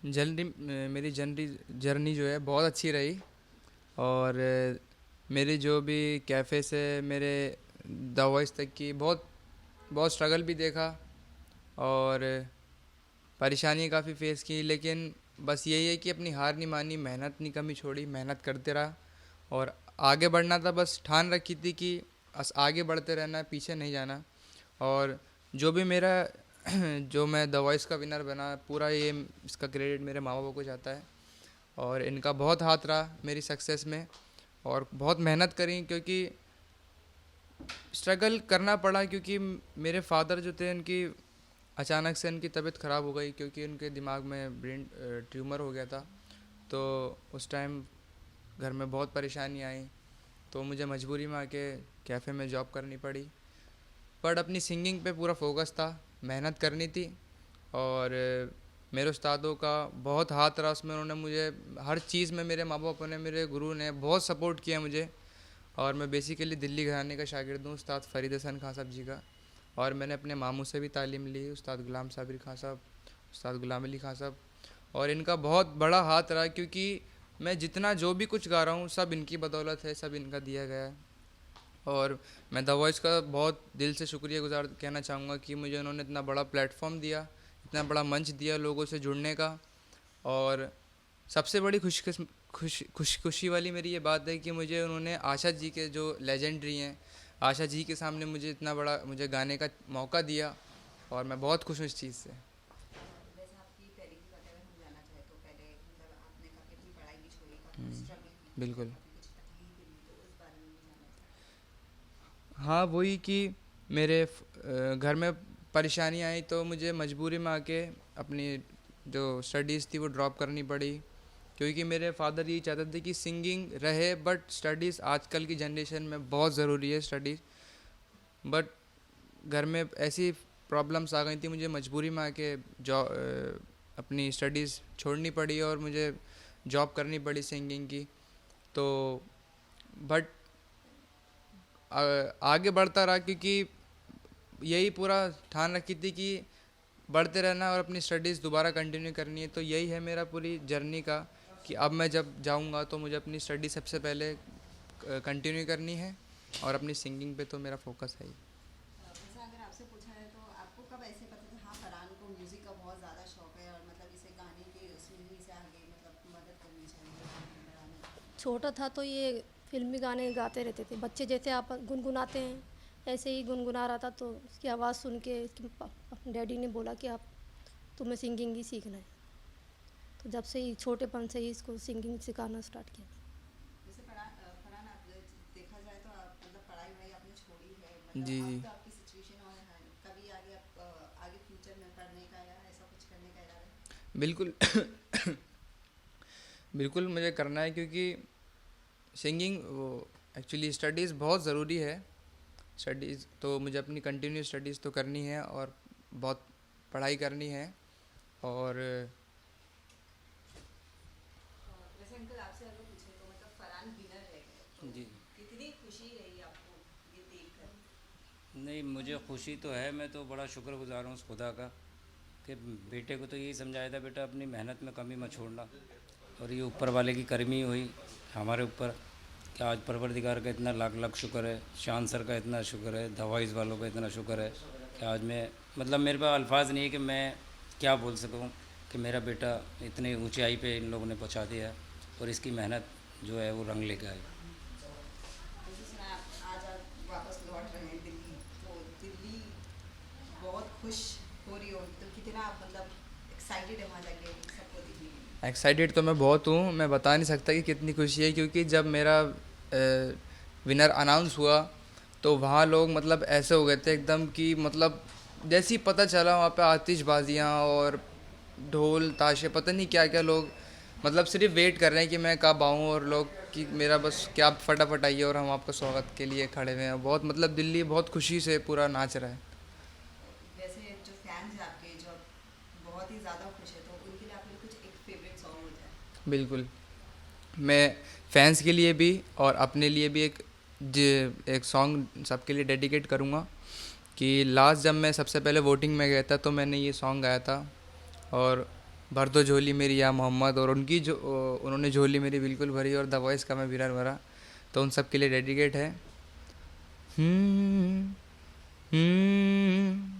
Journey मेरी journey journey जो है बहुत अच्छी रही। और मेरी जो भी कैफ़े से मेरे द वॉइस तक की बहुत बहुत स्ट्रगल भी देखा और परेशानी काफ़ी फेस की, लेकिन बस यही है कि अपनी हार नहीं मानी, मेहनत नहीं कमी छोड़ी, मेहनत करते रहा और आगे बढ़ना था। बस ठान रखी थी कि आगे बढ़ते रहना है, पीछे नहीं जाना। और जो भी मेरा जो मैं द वॉइस का विनर बना, पूरा ये इसका क्रेडिट मेरे माँ बाप को जाता है और इनका बहुत हाथ रहा मेरी सक्सेस में। और बहुत मेहनत करी क्योंकि स्ट्रगल करना पड़ा, क्योंकि मेरे फादर जो थे उनकी अचानक से उनकी तबीयत ख़राब हो गई क्योंकि उनके दिमाग में ब्रेन ट्यूमर हो गया था। तो उस टाइम घर में बहुत परेशानी आई, तो मुझे मजबूरी में आके कैफ़े में जॉब करनी पड़ी। पर अपनी सिंगिंग पे पूरा फोकस था, मेहनत करनी थी। और मेरे उस्तादों का बहुत हाथ रहा उसमें, उन्होंने मुझे हर चीज़ में, मेरे माँ बाप ने, मेरे गुरु ने बहुत सपोर्ट किया मुझे। और मैं बेसिकली दिल्ली घराने का शागिर्द हूँ उस्ताद फ़रीद हसन खां साहब जी का। और मैंने अपने मामू से भी तालीम ली, उस्ताद गुलाम साबिर खां साहब, उस्ताद गुलाम अली खां साहब। और इनका बहुत बड़ा हाथ रहा क्योंकि मैं जितना जो भी कुछ गा रहा हूँ सब इनकी बदौलत है, सब इनका दिया गया है। और मैं द वॉइस का बहुत दिल से शुक्रिया कहना चाहूँगा कि मुझे उन्होंने इतना बड़ा प्लेटफॉर्म दिया, इतना बड़ा मंच दिया लोगों से जुड़ने का। और सबसे बड़ी खुशी वाली मेरी ये बात है कि मुझे उन्होंने आशा जी के, जो लेजेंडरी हैं, आशा जी के सामने मुझे इतना बड़ा मुझे गाने का मौका दिया और मैं बहुत खुश हूँ इस चीज़ से। वैसे आपकी पहले की बात अगर हम जानना चाहें तो पहले मतलब आपने काफ़ी अपनी पढ़ाई भी छोड़ी, काफ़ी स्ट्रगल भी किया, बिल्कुल। काफ़ी कुछ तकलीफ भी ली, तो उस बारे में भी जानना चाहें। हाँ, वही कि मेरे घर में परेशानी आई तो मुझे मजबूरी में आके अपनी जो स्टडीज़ थी वो ड्रॉप करनी पड़ी, क्योंकि मेरे फादर यही चाहते थे कि सिंगिंग रहे, बट स्टडीज़ आजकल की जनरेशन में बहुत ज़रूरी है स्टडीज़। बट घर में ऐसी प्रॉब्लम्स आ गई थी, मुझे मजबूरी में आके अपनी स्टडीज़ छोड़नी पड़ी और मुझे जॉब करनी पड़ी सिंगिंग की। तो बट आगे बढ़ता रहा क्योंकि यही पूरा ठान रखी थी कि बढ़ते रहना और अपनी स्टडीज़ दोबारा कंटिन्यू करनी है। तो यही है मेरा पूरी जर्नी का कि अब मैं जब जाऊंगा तो मुझे अपनी स्टडी सबसे पहले कंटिन्यू करनी है और अपनी सिंगिंग पे तो मेरा फोकस है ही। वैसे अगर आपसे पूछा है तो आपको कब ऐसे पता था हाँ फरहान को म्यूज़िक का बहुत ज़्यादा शौक है और मतलब इसे गाने के उसमें ही इसे आगे मतलब मदद करनी चाहिए गाने बढ़ाने में? छोटा था तो ये फिल्मी गाने गाते रहते थे, बच्चे जैसे आप गुनगुनाते हैं ऐसे ही गुनगुना रहा था। तो उसकी आवाज़ सुन के इसके डैडी ने बोला कि आप तुम्हें सिंगिंग ही सीखना है। तो जब से ही छोटेपन से ही इसको सिंगिंग सिखाना स्टार्ट किया। जैसे फरहान आप देखा जाए तो आप मतलब पढ़ाई वढ़ाई आपने छोड़ी है, जी मतलब अब जी। तो आपकी सिचुएशन और है, कभी आगे आप आगे फ्यूचर में पढ़ने का या ऐसा कुछ करने का इरादा है? बिल्कुल। बिल्कुल मुझे करना है क्योंकि सिंगिंग वो एक्चुअली स्टडीज़ बहुत ज़रूरी है। स्टडीज़ तो मुझे अपनी कंटिन्यू स्टडीज़ तो करनी है और बहुत पढ़ाई करनी है। और वैसे अंकल आपसे अगर पूछे तो मतलब फरहान विनर है तो जी। कितनी खुशी रही आपको ये देखकर? नहीं, मुझे खुशी तो है, मैं तो बड़ा शुक्रगुजार हूँ उस खुदा का कि बेटे को तो यही समझाया था, बेटा अपनी मेहनत में कमी मत छोड़ना। और ये ऊपर वाले की करमी हुई हमारे ऊपर कि आज परवरदिगार का इतना लाख लाख शुक्र है, शान सर का इतना शुक्र है, दवाइज वालों का इतना शुक्र है कि आज मैं मतलब मेरे पास अल्फाज नहीं है कि मैं क्या बोल सकूँ कि मेरा बेटा इतनी ऊंचाई पे इन लोगों ने पहुँचा दिया और इसकी मेहनत जो है वो रंग लेकर आई। जैसे सुना है आज आप वापस लौट रहे हैं दिल्ली, तो दिल्ली बहुत खुश हो रही होगी, तो कितना आप मतलब एक्साइटेड है वहाँ जाके सबको देखने के लिए? एक्साइटेड तो मैं बहुत हूँ, मैं बता नहीं सकता कि कितनी खुशी है, क्योंकि जब मेरा विनर अनाउंस हुआ तो वहाँ लोग मतलब ऐसे हो गए थे एकदम कि मतलब जैसे ही पता चला वहाँ पे आतिशबाजियाँ और ढोल ताशे पता नहीं क्या क्या लोग मतलब सिर्फ वेट कर रहे हैं कि मैं कब आऊँ, और लोग कि मेरा बस क्या आप फटाफट आइए और हम आपका स्वागत के लिए खड़े हुए हैं। बहुत मतलब दिल्ली बहुत खुशी से पूरा नाच रहा है। वैसे जो फैंस हैं आपके जो बहुत ही ज़्यादा खुश है, तो उनके लिए आपके लिए कुछ एक फेवरेट सॉन्ग हो जाए? बिल्कुल। मैं फैंस के लिए भी और अपने लिए भी एक सॉन्ग सबके लिए डेडिकेट करूँगा कि लास्ट जब मैं सबसे पहले वोटिंग में गया था तो मैंने ये सॉन्ग गाया था। और भर दो झोली मेरी या मोहम्मद, और उनकी जो उन्होंने झोली मेरी बिल्कुल भरी, और द वॉइस का मैं विरार भरा। तो उन सब के लिए डेडिकेट है। हम्म, हम्म,